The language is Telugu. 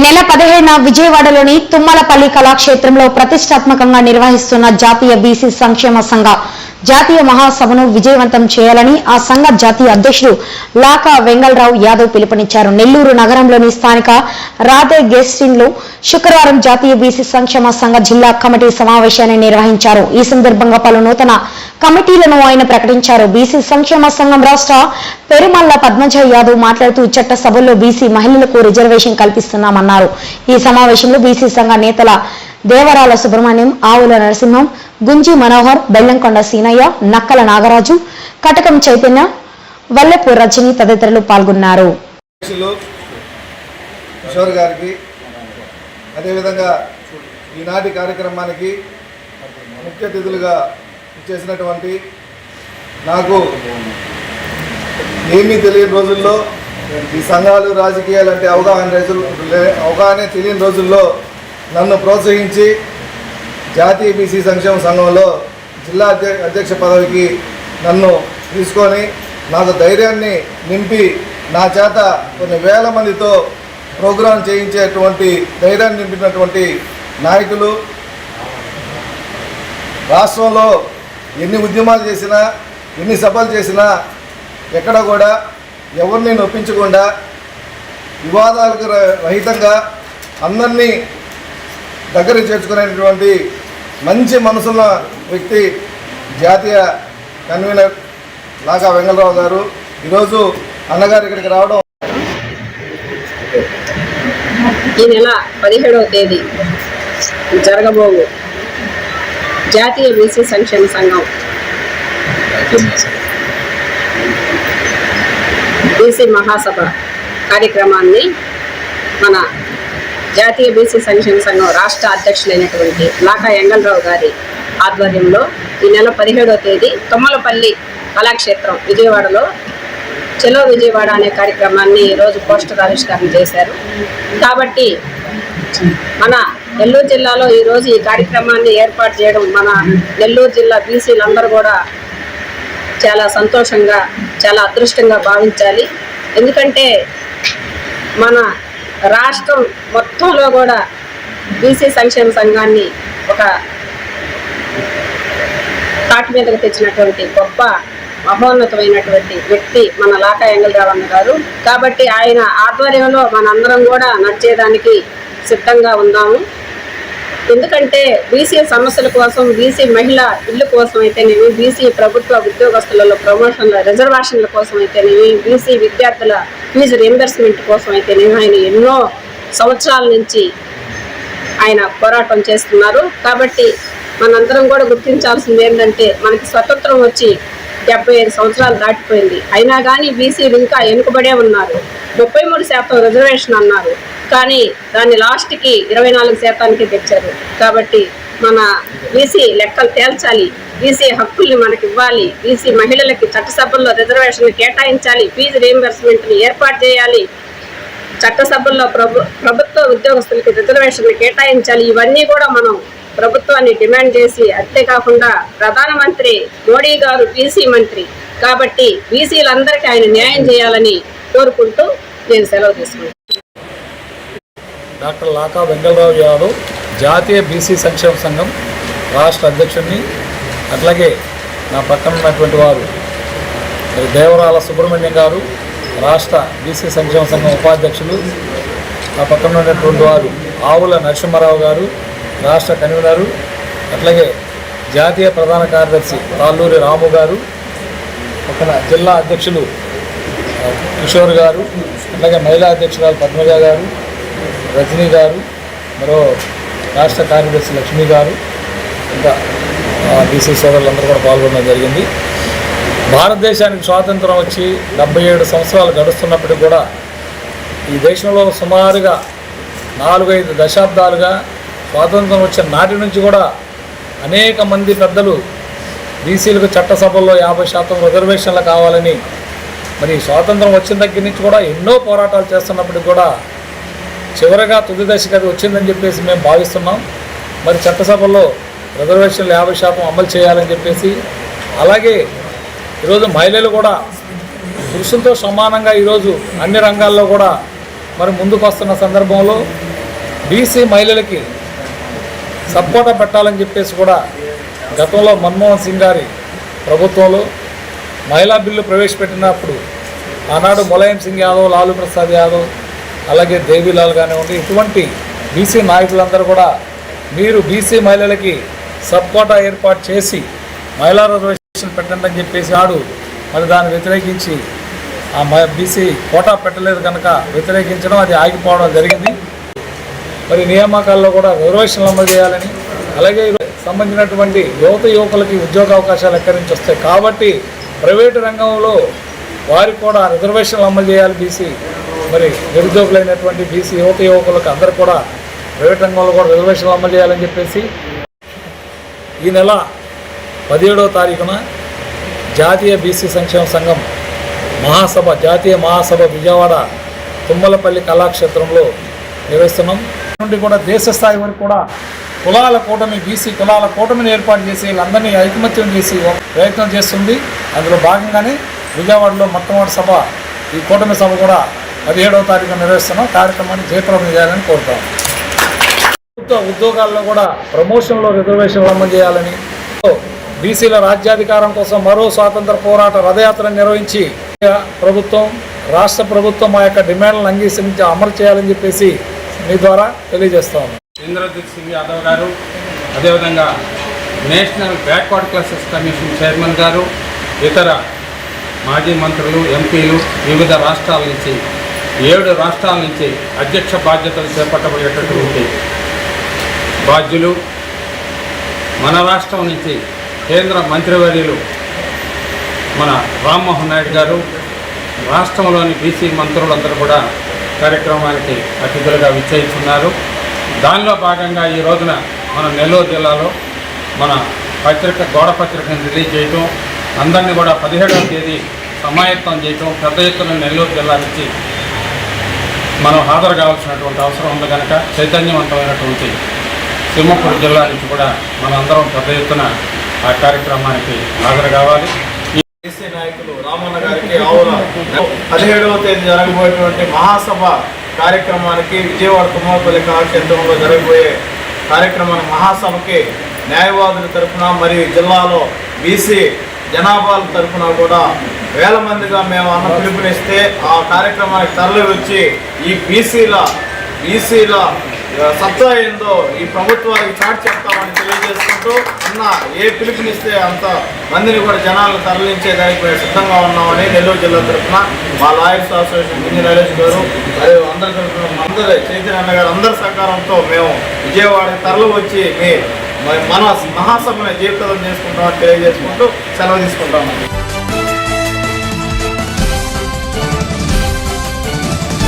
నెల 15న విజయవాడలోని తుమ్మలపల్లి కళాక్షేత్రంలో ప్రతిష్టాత్మకంగా నిర్వహిస్తున్న జాతీయ బీసీ సంక్షేమ సంఘ జాతీయ మహాసభను విజయవంతం చేయాలని ఆ సంఘ జాతీయ అధ్యక్షుడు లాకా వెంగళరావు యాదవ్ పిలుపునిచ్చారు. నెల్లూరు నగరంలోని స్థానిక రాధే గెస్ట్ ఇన్ లో శుక్రవారం జాతీయ బీసీ సంక్షేమ సంఘ జిల్లా కమిటీ సమావేశాన్ని నిర్వహించారు. ఈ సందర్భంగా పలు నూతన కమిటీలను ఆయన ప్రకటించారు. బీసీ సంక్షేమ సంఘం రాష్ట్ర పెరుమల్ల పద్మజ యాదవ్ మాట్లాడుతూ చట్టసభల్లో బీసీ మహిళలకు రిజర్వేషన్ కల్పిస్తున్నామన్నారు. ఈ సమావేశంలో బీసీ సంఘ నేతల దేవరాల సుబ్రహ్మణ్యం, ఆవుల నరసింహం, గుంజి మనోహర్, బెల్లంకొండ సీనయ్య, నక్కల నాగరాజు, కటకం చైతన్య, వల్లెపు రజని తదితరులు పాల్గొన్నారు. కిషోర్ గారికి అదేవిధంగా ఈనాటి కార్యక్రమానికి ముఖ్య అతిథులుగా చేసినటువంటి నాకు ఏమీ తెలియని రోజుల్లో ఈ సంఘాలు రాజకీయాలు అంటే అవగాహన తెలియని రోజుల్లో నన్ను ప్రోత్సహించి జాతీయ బీసీ సంక్షేమ సంఘంలో జిల్లా అధ్యక్ష పదవికి నన్ను తీసుకొని నాకు ధైర్యాన్ని నింపి నా చేత కొన్ని వేల మందితో ప్రోగ్రాం చేయించేటువంటి ధైర్యాన్ని నింపినటువంటి నాయకులు, రాష్ట్రంలో ఎన్ని ఉద్యమాలు చేసినా ఎన్ని సభలు చేసినా ఎక్కడ కూడా ఎవరిని నొప్పించకుండా వివాదాలకు రహితంగా అందరినీ దగ్గర చేర్చుకునేటువంటి మంచి మనసున్న వ్యక్తి జాతీయ కన్వీనర్ లాకా వెంగళరావు గారు. ఈరోజు అన్నగారు ఇక్కడికి రావడం, ఈ నెల 17వ తేదీ జరగబోవు జాతీయ బీసీ సంక్షేమ సంఘం బీసీ మహాసభ కార్యక్రమాన్ని మన జాతీయ బీసీ సంక్షేమ సంఘం రాష్ట్ర అధ్యక్షులైనటువంటి లాకా వెంగళరావు గారి ఆధ్వర్యంలో ఈ నెల 17వ తేదీ తుమ్మలపల్లి కళాక్షేత్రం విజయవాడలో చలో విజయవాడ అనే కార్యక్రమాన్ని ఈరోజు పోస్టర్ ఆవిష్కరణ చేశారు. కాబట్టి మన నెల్లూరు జిల్లాలో ఈరోజు ఈ కార్యక్రమాన్ని ఏర్పాటు చేయడం మన నెల్లూరు జిల్లా బీసీలందరూ కూడా చాలా సంతోషంగా, చాలా అదృష్టంగా భావించాలి. ఎందుకంటే మన రాష్ట్రం మొత్తంలో కూడా బీసీ సంక్షేమ సంఘాన్ని ఒక తాటి మీదకు తెచ్చినటువంటి గొప్ప మహోన్నతమైనటువంటి వ్యక్తి మన లాకా వెంగళరావు అన్న గారు. కాబట్టి ఆయన ఆధ్వర్యంలో మనందరం కూడా నడిచేదానికి సిద్ధంగా ఉన్నాము. ఎందుకంటే బీసీ సమస్యల కోసం, బీసీ మహిళ ఇల్లు కోసం అయితేనేమి, బీసీ ప్రభుత్వ ఉద్యోగస్తులలో ప్రమోషన్ల రిజర్వేషన్ల కోసం అయితేనేమి, బీసీ విద్యార్థుల ఫీజు రీయింబర్స్మెంట్ కోసం అయితేనేమి ఆయన ఎన్నో సంవత్సరాల నుంచి ఆయన పోరాటం చేస్తున్నారు. కాబట్టి మనందరం కూడా గుర్తించాల్సింది ఏంటంటే మనకి స్వతంత్రం వచ్చి 75 సంవత్సరాలు దాటిపోయింది. అయినా కానీ బీసీలు ఇంకా వెనుకబడే ఉన్నారు. 33% రిజర్వేషన్ అన్నారు, కానీ దాన్ని లాస్ట్కి 24%కి తెచ్చారు. కాబట్టి మన బీసీ లెక్కలు తేల్చాలి, బీసీ హక్కుల్ని మనకి ఇవ్వాలి, బీసీ మహిళలకి చట్టసభల్లో రిజర్వేషన్ కేటాయించాలి, ఫీజు రీయింబర్స్మెంట్ని ఏర్పాటు చేయాలి, చట్టసభల్లో ప్రభుత్వ ఉద్యోగస్తులకి రిజర్వేషన్ కేటాయించాలి. ఇవన్నీ కూడా మనం ప్రభుత్వాన్ని డిమాండ్ చేసి, అంతేకాకుండా ప్రధానమంత్రి మోడీ గారు బీసీ మంత్రి కాబట్టి బీసీలందరికీ ఆయన న్యాయం చేయాలని కోరుకుంటూ నేను సెలవు తీసుకుంటాను. డాక్టర్ లాకా వెంగళరావు యాదవ్ జాతీయ బీసీ సంక్షేమ సంఘం రాష్ట్ర అధ్యక్షుడిని, అట్లాగే నా పక్కన ఉన్నటువంటి వారు దేవరాల సుబ్రహ్మణ్యం గారు రాష్ట్ర బీసీ సంక్షేమ సంఘం ఉపాధ్యక్షులు, నా పక్కన ఉన్నటువంటి వారు ఆవుల నరసింహారావు గారు రాష్ట్ర కన్వీనరు, అట్లాగే జాతీయ ప్రధాన కార్యదర్శి తాళ్ళూరి రాము గారు, పక్కన జిల్లా అధ్యక్షులు కిషోర్ గారు, అట్లాగే మహిళా అధ్యక్షురాలు పద్మజ గారు, రజనీ గారు, మరో రాష్ట్ర కార్యదర్శి లక్ష్మి గారు, ఇంకా బీసీ సోదరులందరూ కూడా పాల్గొనడం జరిగింది. భారతదేశానికి స్వాతంత్రం వచ్చి 77 సంవత్సరాలు గడుస్తున్నప్పటికీ కూడా ఈ దేశంలో సుమారుగా 4-5 దశాబ్దాలుగా స్వాతంత్రం వచ్చిన నాటి నుంచి కూడా అనేక మంది పెద్దలు బీసీలకు చట్టసభల్లో 50% రిజర్వేషన్లు కావాలని, మరి స్వాతంత్రం వచ్చిన దగ్గర నుంచి కూడా ఎన్నో పోరాటాలు చేస్తున్నప్పటికీ కూడా చివరగా తుది దశకి అది వచ్చిందని చెప్పేసి మేము భావిస్తున్నాం. మరి చట్టసభల్లో రిజర్వేషన్లు 50% అమలు చేయాలని చెప్పేసి, అలాగే ఈరోజు మహిళలు కూడా పురుషులతో సమానంగా ఈరోజు అన్ని రంగాల్లో కూడా మరి ముందుకు వస్తున్న సందర్భంలో బీసీ మహిళలకి సపోర్టా పెట్టాలని చెప్పేసి కూడా గతంలో మన్మోహన్ సింగ్ గారి ప్రభుత్వంలో మహిళా బిల్లు ప్రవేశపెట్టినప్పుడు ఆనాడు ములాయం సింగ్ యాదవ్, లాలూ ప్రసాద్ యాదవ్, అలాగే దేవీలాల్ కానివ్వండి, ఇటువంటి బీసీ నాయకులందరూ కూడా మీరు బీసీ మహిళలకి సబ్ కోటా ఏర్పాటు చేసి మహిళా రిజర్వేషన్ పెట్టండి అని చెప్పేసి నాడు మరి దాన్ని వ్యతిరేకించి ఆ బీసీ కోటా పెట్టలేదు కనుక వ్యతిరేకించడం, అది ఆగిపోవడం జరిగింది. మరి నియామకాల్లో కూడా రిజర్వేషన్లు అమలు చేయాలని, అలాగే సంబంధించినటువంటి యువకులకి ఉద్యోగ అవకాశాలు ఎక్కడి నుంచి వస్తాయి కాబట్టి ప్రైవేటు రంగంలో వారికి కూడా రిజర్వేషన్లు అమలు చేయాలి. బీసీ మరి నిరుద్యోగులైనటువంటి బీసీ యువకులకు అందరూ కూడా ప్రైవేట్ రంగంలో కూడా రిజర్వేషన్లు అమలు చేయాలని చెప్పేసి ఈ నెల 17వ తారీఖున జాతీయ బీసీ సంక్షేమ సంఘం మహాసభ, జాతీయ మహాసభ విజయవాడ తుమ్మలపల్లి కళాక్షేత్రంలో నిర్వహిస్తున్నాం. నుండి కూడా దేశ స్థాయి వరకు కూడా కులాల కూటమి, బీసీ కులాల కూటమిని ఏర్పాటు చేసి వీళ్ళందరినీ ఐకమత్యం చేసి ప్రయత్నం చేస్తుంది. అందులో భాగంగానే విజయవాడలో మొట్టమొదటి సభ, ఈ కూటమి సభ కూడా 17వ తారీఖున నిర్వహిస్తున్నాం. కార్యక్రమాన్ని జయప్రదం చేయాలని కోరుతాం. ప్రభుత్వ ఉద్యోగాల్లో కూడా ప్రమోషన్లో రిజర్వేషన్లు అమలు చేయాలని, బీసీల రాజ్యాధికారం కోసం మరో స్వాతంత్ర పోరాట రథయాత్ర నిర్వహించి ప్రభుత్వం, రాష్ట్ర ప్రభుత్వం ఆ యొక్క డిమాండ్లను అంగీకరించి అమలు చేయాలని చెప్పేసి మీ ద్వారా తెలియజేస్తాం. ఇంద్రజిత్ సింగ్ యాదవ్ గారు, అదేవిధంగా national backward classes commission chairman గారు, ఇతర మాజీ మంత్రులు, ఎంపీలు, వివిధ రాష్ట్రాల నుంచి 7 రాష్ట్రాల నుంచి అధ్యక్ష బాధ్యతలు చేపట్టబడేటటువంటి బాధ్యులు, మన రాష్ట్రం నుంచి కేంద్ర మంత్రివర్యులు మన రామ్మోహన్ నాయుడు గారు, రాష్ట్రంలోని బీసీ మంత్రులందరూ కూడా కార్యక్రమానికి అతిథులుగా విచ్చేస్తున్నారు. దానిలో భాగంగా ఈ రోజున మన నెల్లూరు జిల్లాలో మన గోడ పత్రికను రిలీజ్ చేయటం, అందరినీ కూడా 17వ తేదీ సమాయత్తం చేయటం, పెద్ద ఎత్తున నెల్లూరు జిల్లా నుంచి మనం హాజరు కావాల్సినటువంటి అవసరం ఉంది కనుక చైతన్యవంతమైనటువంటి సింహపూర్ జిల్లా నుంచి కూడా మనందరం పెద్ద ఎత్తున ఆ కార్యక్రమానికి హాజరు కావాలి. బీసీ నాయకులు రామన్న గారికి ఆవుల 17వ తేదీ జరగబోయేటువంటి మహాసభ కార్యక్రమానికి విజయవాడ తుమ్మలపల్లి కళాక్షేత్రంలో జరగబోయే కార్యక్రమాన్ని మహాసభకి న్యాయవాదుల తరఫున మరియు జిల్లాలో బీసీ జనాభాల తరఫున కూడా వేల మందిగా మేము అన్న పిలుపునిస్తే ఆ కార్యక్రమానికి తరలి వచ్చి ఈ బీసీల సత్తా ఏందో ఈ ప్రభుత్వానికి చాటి చెప్తామని తెలియజేసుకుంటూ అన్న ఏ పిలుపునిస్తే అంత మందిని కూడా జనాలను తరలించేదానికి మేము సిద్ధంగా ఉన్నామని నెల్లూరు జిల్లా తరఫున మా లాయర్స్ అసోసియేషన్ ఇంజనీర్ నరేష్ గారు మరియు అందరి తరఫున అందరి చైతన్య గారు అందరి సహకారంతో మేము విజయవాడకి తరలి వచ్చి మన మహాసభను జయప్రదం చేసుకుంటామని తెలియజేసుకుంటూ సెలవు తీసుకుంటాము.